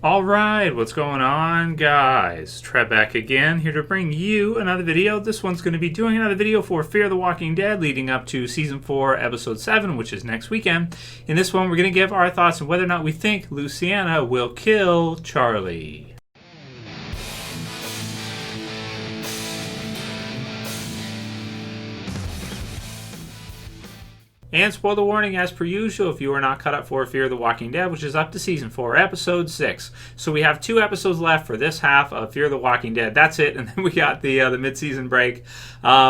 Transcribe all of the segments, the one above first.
All right, what's going on, guys? Trev back again, here to bring you another video. This one's going to be doing another video for Fear the Walking Dead, leading up to Season 4, Episode 7, which is next weekend. In this one, we're going to give our thoughts on whether or not we think Luciana will kill Charlie. And spoiler warning, as per usual, if you are not caught up for Fear the Walking Dead, which is up to Season 4, Episode 6. So we have 2 episodes left for this half of Fear the Walking Dead. That's it. And then we got the mid-season break,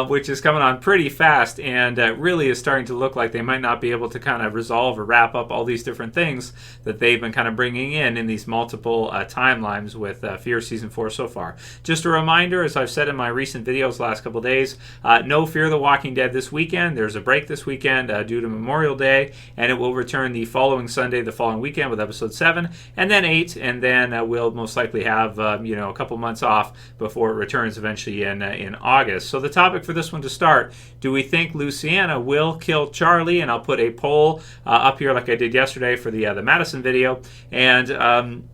which is coming on pretty fast and really is starting to look like they might not be able to kind of resolve or wrap up all these different things that they've been kind of bringing in these multiple timelines with Fear Season 4 so far. Just a reminder, as I've said in my recent videos the last couple days, no Fear the Walking Dead this weekend. There's a break this weekend due to Memorial Day, and it will return the following Sunday, the following weekend, with Episode 7, and then 8, and then we'll most likely have a couple months off before it returns eventually in August. So the topic for this one to start: do we think Luciana will kill Charlie? And I'll put a poll up here like I did yesterday for the Madison video, and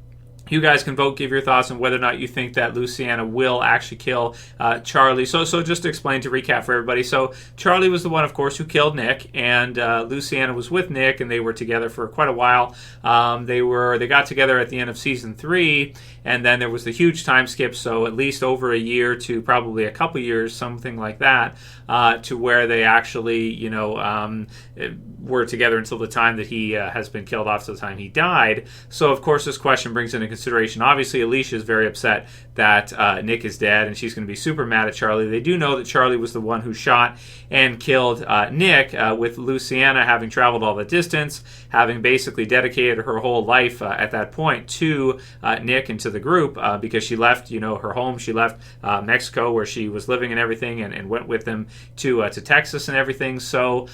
you guys can vote, give your thoughts on whether or not you think that Luciana will actually kill Charlie. So just to explain, to recap for everybody. So Charlie was the one, of course, who killed Nick, and Luciana was with Nick, and they were together for quite a while. They got together at the end of Season 3, and then there was the huge time skip, so at least over a year to probably a couple years, something like that, to where they actually, were together until the time that he has been killed off, to the time he died. So, of course, this question brings into consideration, obviously, Alicia is very upset that Nick is dead, and she's going to be super mad at Charlie. They do know that Charlie was the one who shot and killed Nick, with Luciana having traveled all the distance, having basically dedicated her whole life at that point to Nick and to the group, because she left, her home. She left Mexico, where she was living and everything, and went with them to Texas and everything. So,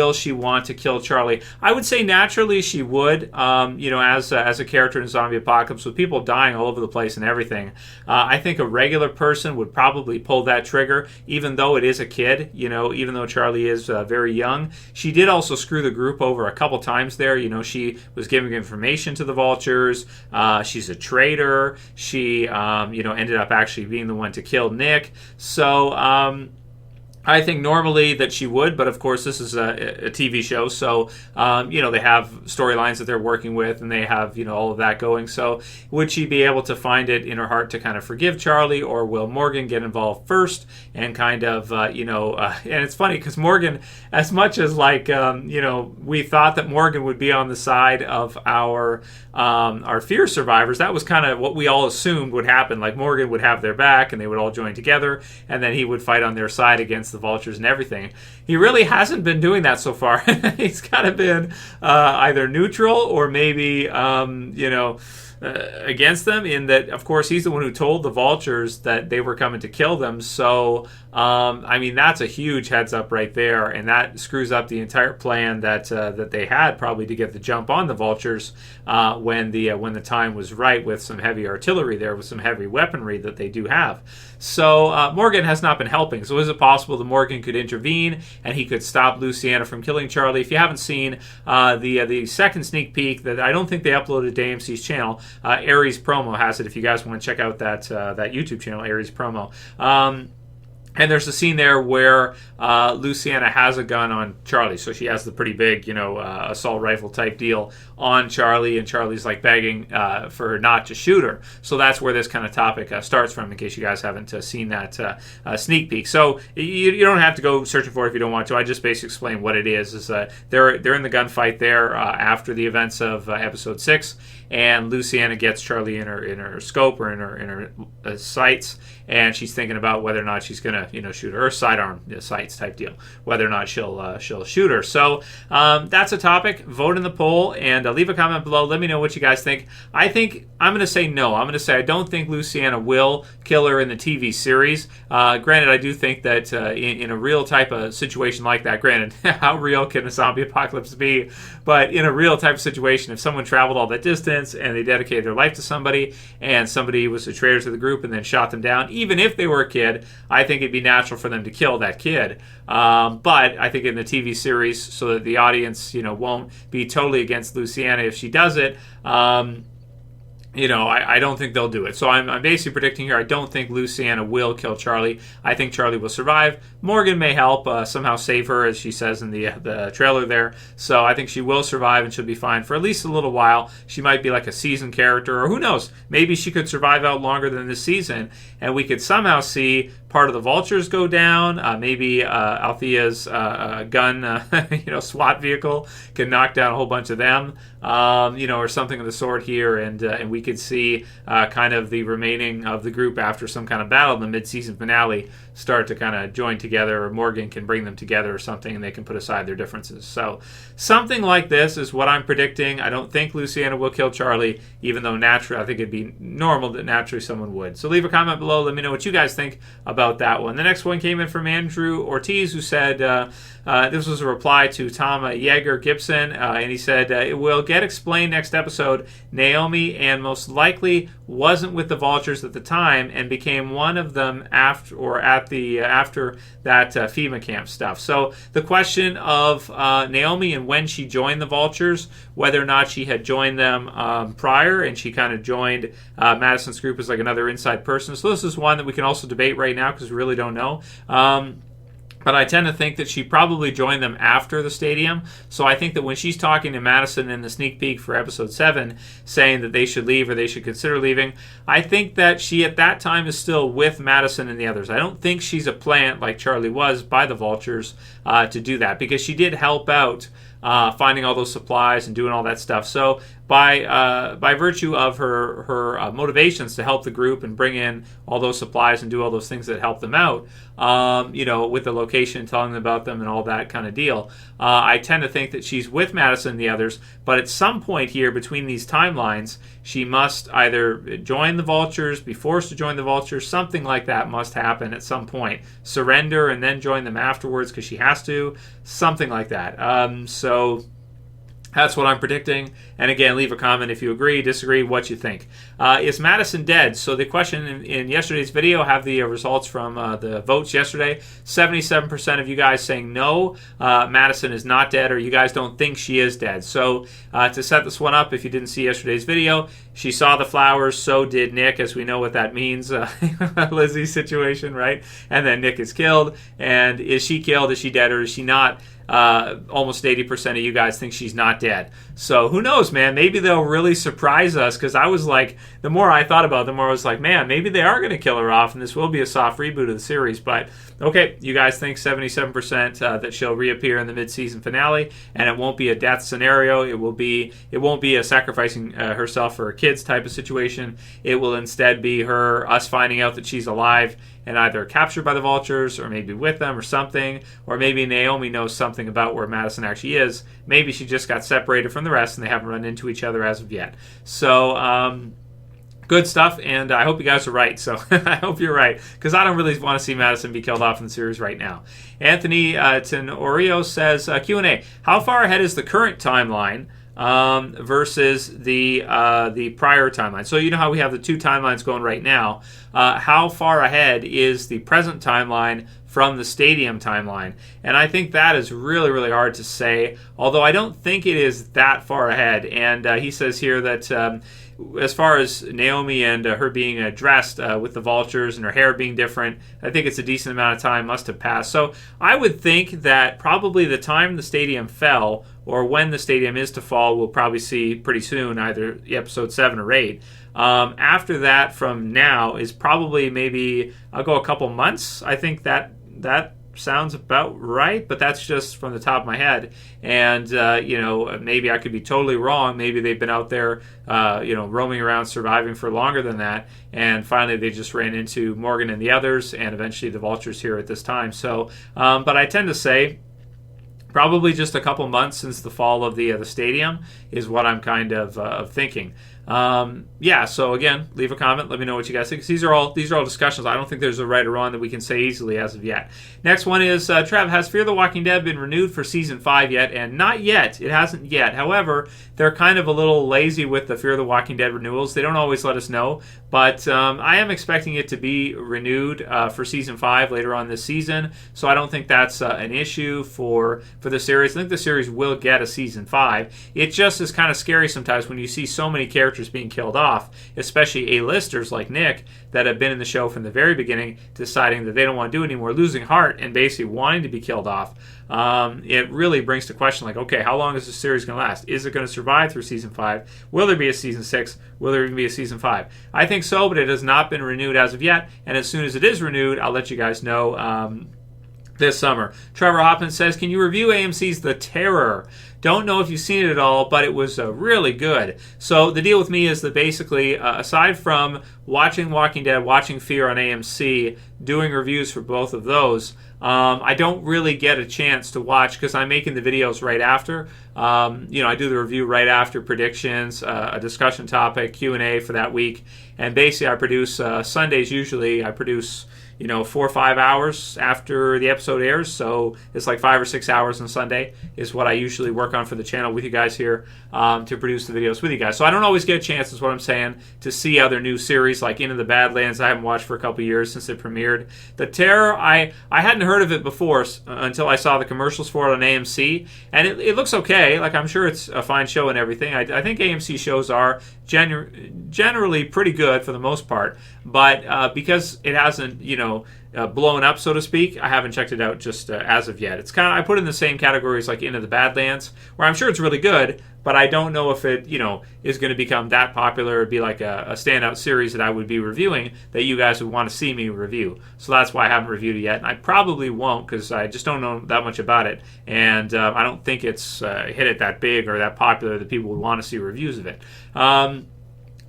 will she want to kill Charlie? I would say naturally she would, as a character in a zombie apocalypse with people dying all over the place and everything. I think a regular person would probably pull that trigger, even though it is a kid, even though Charlie is very young. She did also screw the group over a couple times there. She was giving information to the Vultures. She's a traitor. She, ended up actually being the one to kill Nick. So, I think normally that she would, but of course this is a TV show, so they have storylines that they're working with, and they have all of that going. So would she be able to find it in her heart to kind of forgive Charlie, or will Morgan get involved first and kind of and it's funny because Morgan, as much as we thought that Morgan would be on the side of our Fear survivors, that was kind of what we all assumed would happen. Like Morgan would have their back, and they would all join together, and then he would fight on their side against the Vultures and everything. He really hasn't been doing that so far. He's kind of been either neutral or maybe against them, in that, of course, he's the one who told the Vultures that they were coming to kill them. So that's a huge heads up right there, and that screws up the entire plan that they had, probably, to get the jump on the Vultures when the time was right, with some heavy artillery there, with some heavy weaponry that they do have. So Morgan has not been helping. So is it possible that Morgan could intervene and he could stop Luciana from killing Charlie? If you haven't seen the second sneak peek that I don't think they uploaded to AMC's channel, Aries Promo has it. If you guys want to check out that YouTube channel, Aries Promo. And there's a scene there where Luciana has a gun on Charlie. So she has the pretty big, assault rifle type deal on Charlie, and Charlie's begging for her not to shoot her. So that's where this kind of topic starts from, in case you guys haven't seen that sneak peek. So you don't have to go searching for it if you don't want to. I just basically explain what it is they're in the gunfight there after the events of Episode 6, and Luciana gets Charlie in her scope, or in her sights, and she's thinking about whether or not she's going to shoot her, or sidearm sights type deal, whether or not she'll shoot her. So that's a topic. Vote in the poll and leave a comment below. Let me know what you guys think. I think I'm going to say no. I'm going to say I don't think Luciana will kill her in the TV series. Granted, I do think that in a real type of situation like that, granted, how real can a zombie apocalypse be? But in a real type of situation, if someone traveled all that distance and they dedicated their life to somebody, and somebody was a traitor to the group and then shot them down, even if they were a kid, I think it'd be natural for them to kill that kid. But I think in the TV series, so that the audience, won't be totally against Luciana if she does it, I don't think they'll do it. So I'm basically predicting here, I don't think Luciana will kill Charlie. I think Charlie will survive. Morgan may help somehow save her, as she says in the trailer there. So I think she will survive and she'll be fine for at least a little while. She might be like a season character, or who knows, maybe she could survive out longer than this season, and we could somehow see part of the Vultures go down. Maybe Althea's gun, SWAT vehicle can knock down a whole bunch of them, or something of the sort here, and we could see kind of the remaining of the group after some kind of battle in the mid-season finale start to kind of join together, or Morgan can bring them together or something, and they can put aside their differences. So something like this is what I'm predicting. I don't think Luciana will kill Charlie, even though naturally I think it'd be normal that naturally someone would. So leave a comment below. Let me know what you guys think about that one. The next one came in from Andrew Ortiz, who said this was a reply to tama, yeager, gibson, and he said it will get explained next episode. Naomi and most likely wasn't with the Vultures at the time and became one of them after that FEMA camp stuff. So the question of Naomi and when she joined the Vultures, whether or not she had joined them prior and she kind of joined Madison's group as like another inside person. So this is one that we can also debate right now because we really don't know. But I tend to think that she probably joined them after the stadium. So I think that when she's talking to Madison in the sneak peek for episode 7, saying that they should leave or they should consider leaving, I think that she at that time is still with Madison and the others. I don't think she's a plant like Charlie was by the Vultures to do that, because she did help out finding all those supplies and doing all that stuff. So by virtue of her motivations to help the group and bring in all those supplies and do all those things that help them out, with the location, telling them about them and all that kind of deal, I tend to think that she's with Madison and the others, but at some point here between these timelines, she must either join the Vultures, be forced to join the Vultures, something like that must happen at some point. Surrender and then join them afterwards because she has to, something like that. So that's what I'm predicting. And again, leave a comment if you agree, disagree, what you think. Is Madison dead? So the question in yesterday's video, have the results from the votes yesterday. 77% of you guys saying no, Madison is not dead, or you guys don't think she is dead. So to set this one up, if you didn't see yesterday's video, she saw the flowers, so did Nick, as we know what that means. Lizzie's situation, right? And then Nick is killed. And is she killed? Is she dead, or is she not? Almost 80% of you guys think she's not dead. So who knows, man? Maybe they'll really surprise us, because I was like, the more I thought about it, the more I was like, man, maybe they are going to kill her off, and this will be a soft reboot of the series. But okay, you guys think 77% that she'll reappear in the mid-season finale, and it won't be a death scenario. It won't be a sacrificing herself for her kids type of situation. It will instead be us finding out that she's alive and either captured by the Vultures or maybe with them or something, or maybe Naomi knows something about where Madison actually is. Maybe she just got separated from the rest and they haven't run into each other as of yet. So good stuff, and I hope you guys are right. So I hope you're right, because I don't really want to see Madison be killed off in the series right now. Anthony Tenorio says, Q&A, how far ahead is the current timeline versus the prior timeline? So you know how we have the two timelines going right now. How far ahead is the present timeline from the stadium timeline? And I think that is really, really hard to say, although I don't think it is that far ahead. And he says here that as far as Naomi and her being dressed with the Vultures and her hair being different, I think it's a decent amount of time must have passed. So I would think that probably the time the stadium fell, or when the stadium is to fall, we'll probably see pretty soon, either episode 7 or 8. After that, from now, is probably maybe, I'll go a couple months. I think that sounds about right, but that's just from the top of my head. And, maybe I could be totally wrong. Maybe they've been out there, roaming around, surviving for longer than that. And finally, they just ran into Morgan and the others, and eventually the Vultures here at this time. So, but I tend to say probably just a couple months since the fall of the stadium is what I'm kind of thinking. So again, leave a comment. Let me know what you guys think. These are all discussions. I don't think there's a right or wrong that we can say easily as of yet. Next one is, Trev, has Fear the Walking Dead been renewed for season 5 yet? And not yet. It hasn't yet. However, they're kind of a little lazy with the Fear the Walking Dead renewals. They don't always let us know. But I am expecting it to be renewed for season 5 later on this season. So I don't think that's an issue for the series. I think the series will get a season 5. It just is kind of scary sometimes when you see so many characters characters being killed off, especially A-listers like Nick that have been in the show from the very beginning, deciding that they don't want to do it anymore, losing heart and basically wanting to be killed off. It really brings to question, like, okay, how long is this series going to last? Is it going to survive through season 5? Will there be a season 6? Will there even be a season 5? I think so, but it has not been renewed as of yet, and as soon as it is renewed, I'll let you guys know this summer. Trevor Hoffman says, can you review AMC's The Terror? Don't know if you've seen it at all, but it was really good. So the deal with me is that basically, aside from watching Walking Dead, watching Fear on AMC, doing reviews for both of those, I don't really get a chance to watch because I'm making the videos right after. I do the review right after predictions, a discussion topic, Q&A for that week. And basically I produce Sundays usually. I produce 4 or 5 hours after the episode airs, so it's like 5 or 6 hours on Sunday is what I usually work on for the channel with you guys here to produce the videos with you guys. So I don't always get a chance, is what I'm saying, to see other new series like Into the Badlands I haven't watched for a couple years since it premiered. The Terror, I hadn't heard of it before until I saw the commercials for it on AMC, and it looks okay. Like, I'm sure it's a fine show and everything. I think AMC shows are generally pretty good for the most part, but because it hasn't, blown up, so to speak, I haven't checked it out just as of yet. It's I put it in the same categories like Into the Badlands, where I'm sure it's really good, but I don't know if it, is going to become that popular. It'd be like a standout series that I would be reviewing that you guys would want to see me review. So that's why I haven't reviewed it yet, and I probably won't because I just don't know that much about it, and I don't think it's hit it that big or that popular that people would want to see reviews of it.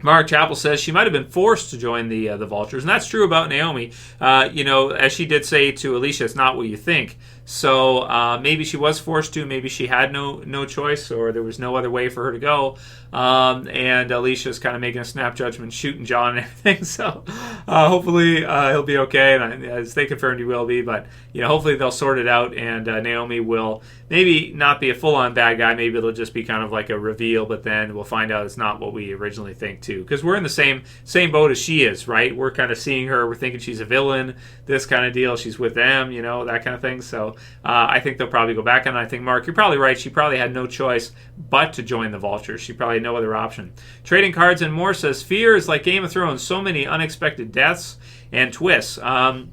Mark Chappell says she might have been forced to join the Vultures, and that's true about Naomi. As she did say to Alicia, it's not what you think. So maybe she was forced to, maybe she had no choice, or there was no other way for her to go. And Alicia's kind of making a snap judgment, shooting John and everything. So hopefully he'll be okay, and as they confirmed he will be. But hopefully they'll sort it out, and Naomi will maybe not be a full-on bad guy. Maybe it'll just be kind of like a reveal, but then we'll find out it's not what we originally think too. Because we're in the same boat as she is, right? We're kind of seeing her, we're thinking she's a villain, this kind of deal. She's with them, that kind of thing. So I think they'll probably go back on it. I think, Mark, you're probably right. She probably had no choice but to join the Vultures. She probably had no other option. Trading Cards and More says, Fear is like Game of Thrones. So many unexpected deaths and twists. And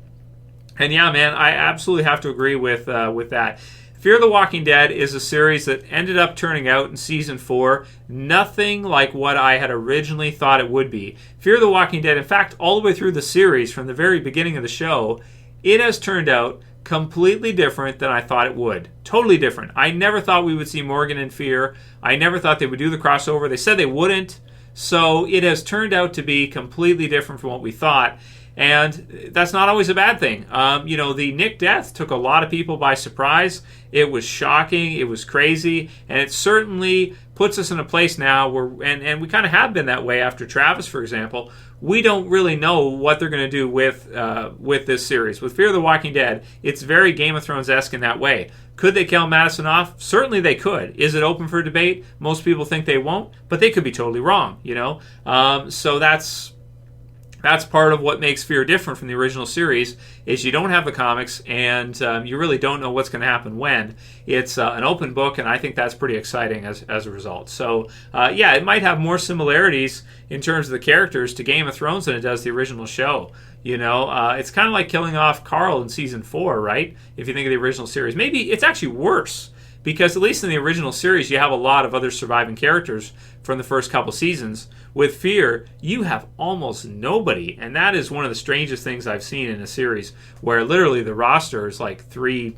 yeah, man, I absolutely have to agree with that. Fear the Walking Dead is a series that ended up turning out in Season 4 nothing like what I had originally thought it would be. Fear the Walking Dead, in fact, all the way through the series, from the very beginning of the show, it has turned out completely different than I thought it would. Totally different. I never thought we would see Morgan and Fear. I never thought they would do the crossover. They said they wouldn't. So it has turned out to be completely different from what we thought. And that's not always a bad thing. The Nick death took a lot of people by surprise. It was shocking. It was crazy. And it certainly puts us in a place now where, and we kind of have been that way after Travis, for example. We don't really know what they're going to do with this series. With Fear the Walking Dead, it's very Game of Thrones-esque in that way. Could they kill Madison off? Certainly they could. Is it open for debate? Most people think they won't, but they could be totally wrong, So that's part of what makes Fear different from the original series, is you don't have the comics, and you really don't know what's going to happen when. It's an open book, and I think that's pretty exciting as a result. So, it might have more similarities in terms of the characters to Game of Thrones than it does the original show. It's kind of like killing off Carl in Season 4, right? If you think of the original series. Maybe it's actually worse, because at least in the original series, you have a lot of other surviving characters from the first couple seasons. With Fear, you have almost nobody, and that is one of the strangest things I've seen in a series, where literally the roster is like three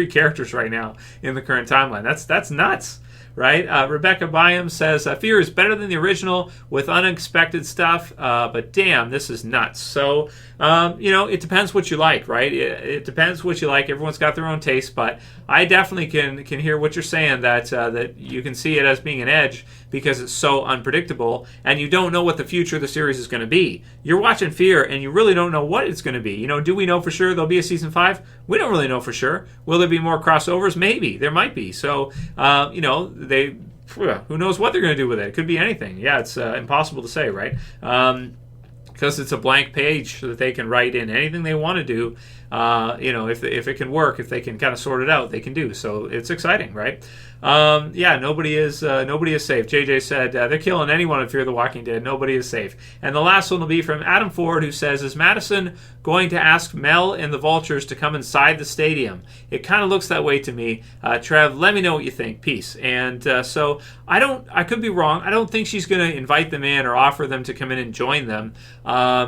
characters right now in the current timeline. That's nuts, right? Rebecca Byam says, Fear is better than the original with unexpected stuff, but damn, this is nuts. So, it depends what you like, right? It depends what you like. Everyone's got their own taste, but I definitely can hear what you're saying, that you can see it as being an edge because it's so unpredictable, and you don't know what the future of the series is going to be. You're watching Fear, and you really don't know what it's going to be. Do we know for sure there'll be a Season 5? We don't really know for sure. Will there be more crossovers? Maybe. There might be. So, who knows what they're going to do with it? It could be anything. Yeah, it's impossible to say, right? Because it's a blank page that they can write in anything they want to do. If it can work, if they can kind of sort it out, they can do. So it's exciting, right? Yeah, nobody is safe. JJ said they're killing anyone in Fear the Walking Dead. Nobody is safe. And the last one will be from Adam Ford, who says, is Madison going to ask Mel and the Vultures to come inside the stadium? It kind of looks that way to me. Trev, let me know what you think. Peace. And so I could be wrong. I don't think she's going to invite them in or offer them to come in and join them.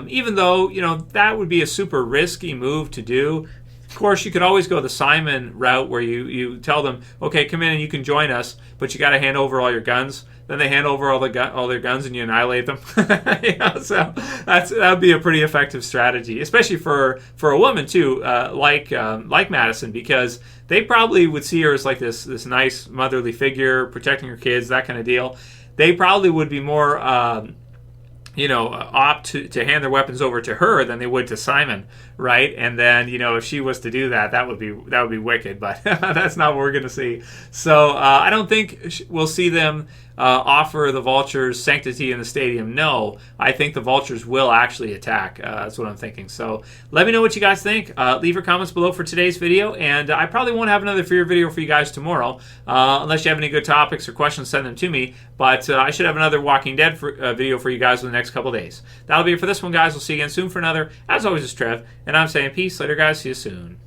Even though, that would be a super risky move to do. Of course, you could always go the Simon route where you tell them, okay, come in and you can join us, but you got to hand over all your guns. Then they hand over all their guns and you annihilate them. So that would be a pretty effective strategy, especially for a woman too, like Madison, because they probably would see her as like this nice motherly figure, protecting her kids, that kind of deal. They probably would be more opt to hand their weapons over to her than they would to Simon, right? And then, if she was to do that, that would be wicked, but that's not what we're going to see. So I don't think we'll see them offer the Vultures sanctity in the stadium. No, I think the Vultures will actually attack. That's what I'm thinking. So let me know what you guys think. Leave your comments below for today's video, and I probably won't have another Fear video for you guys tomorrow, unless you have any good topics or questions, send them to me. But I should have another Walking Dead video for you guys in the next couple days. That'll be it for this one, guys. We'll see you again soon for another. As always, it's Trev, and I'm saying peace. Later, guys. See you soon.